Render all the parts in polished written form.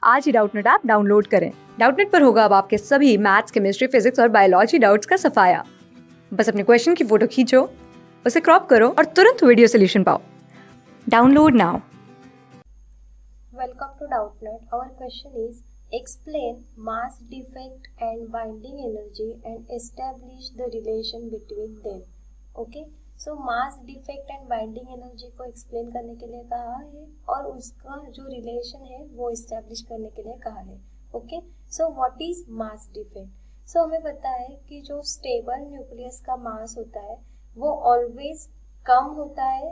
आज ही Doubtnut app download करें। Doubtnut पर होगा अब आपके सभी मैथ्स, केमिस्ट्री, फिजिक्स और बायोलॉजी डाउट्स का सफाया। बस अपने क्वेश्चन की फोटो खींचो, उसे क्रॉप करो और तुरंत वीडियो सोल्यूशन पाओ। Download now. Welcome to Doubtnet. Our question is explain mass defect and binding energy and establish the relation between them. Okay? So mass defect and binding energy को explain करने के लिए कहा है और उसका जो relation है वो establish करने के लिए कहा है. Okay? So what is mass defect? So हमें पता है कि जो stable nucleus का mass होता है वो always कम होता है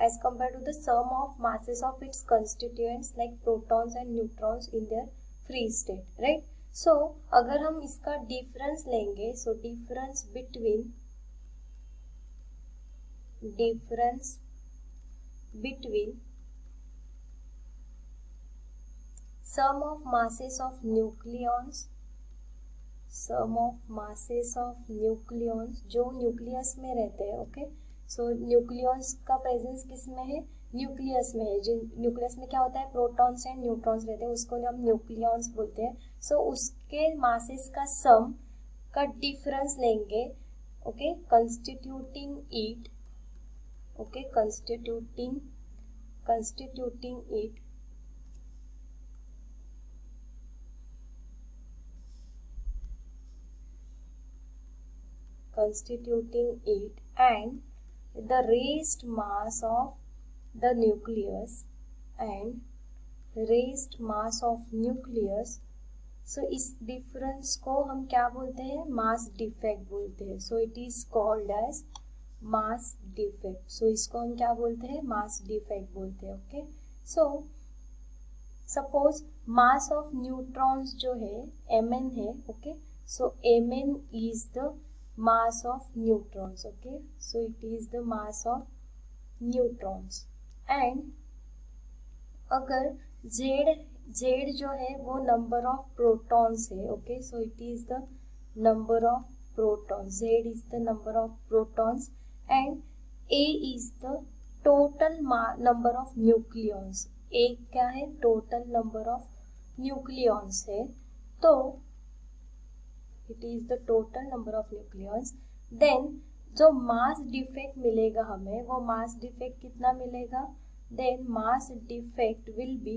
as compared to the sum of masses of its constituents like protons and neutrons in their free state, right? So अगर हम इसका difference लेंगे, so difference between sum of masses of nucleons जो न्यूक्लियस में रहते हैं, ओके? सो nucleus का presence किस में है? न्यूक्लियस में है। जो न्यूक्लियस में क्या होता है? प्रोटॉन्स एंड न्यूट्रॉन्स रहते हैं, उसको हम न्यूक्लियॉन्स बोलते हैं। सो उसके मासेस का सम का डिफरेंस लेंगे, okay, constituting it and the raised mass of the nucleus so इस डिफरेंस को हम क्या बोलते हैं? मास डिफेक्ट बोलते हैं। So it is called as mass defect. So इसको हम क्या बोलते हैं? मास डिफेक्ट बोलते हैं, okay? So suppose mass of neutrons जो है mn है, okay? So mn is the mass of neutrons, okay? So it is the mass of neutrons and अगर z जो है वो number of protons है, okay? So it is the number of protons. Z is the number of protons and A is the total number of nucleons. A क्या है? total number of nucleons है, तो it is the total number of nucleons. Then जो mass defect मिलेगा हमें, वो mass defect कितना मिलेगा? Then mass defect will be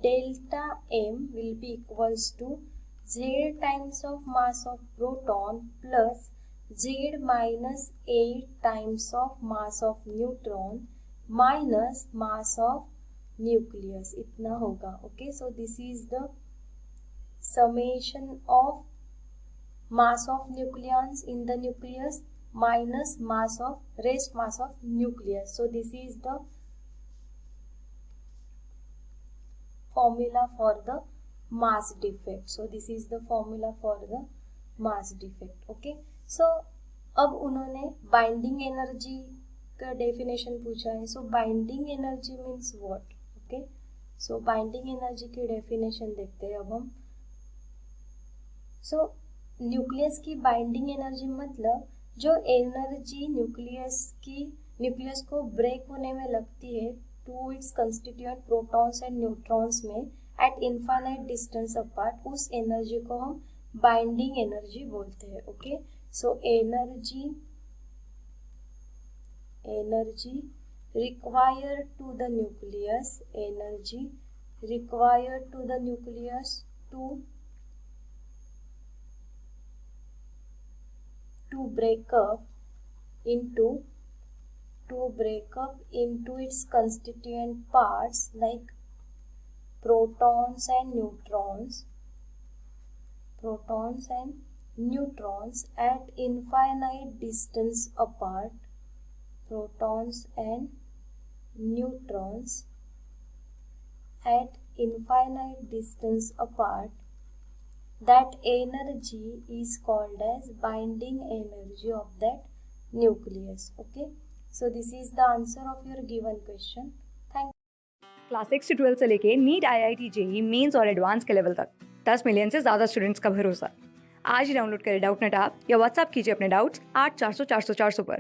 delta m will be equals to z times of mass of proton plus z minus 8 times of mass of neutron minus mass of nucleus, इतना होगा, okay? So this is the summation of mass of nucleons in the nucleus minus rest mass of nucleus. So this is the formula for the mass defect. So this is the formula for the mass defect, okay? So अब उन्होंने binding energy का definition पूछा है. So binding energy means what, okay? So binding energy की definition देखते हैं अब हम. So न्यूक्लियस की बाइंडिंग एनर्जी मतलब जो एनर्जी न्यूक्लियस को ब्रेक होने में लगती है to its constituent protons and neutrons में एट इनफाइनाइट डिस्टेंस अपार्ट, उस एनर्जी को हम बाइंडिंग एनर्जी बोलते हैं, okay? So energy required to the nucleus to break up into its constituent parts like protons and neutrons at infinite distance apart, that energy is called as binding energy of that nucleus, okay? So this is the answer of your given question. Thank you. Class 6 से 12 से लेके NEET, IIT, JEE mains और advance के level तक 10 million से ज़्यादा students का भरोसा। आज ही डाउनलोड करें डाउटनेट ऐप या व्हाट्सएप कीजिए अपने डाउट्स 8400 400 400 पर।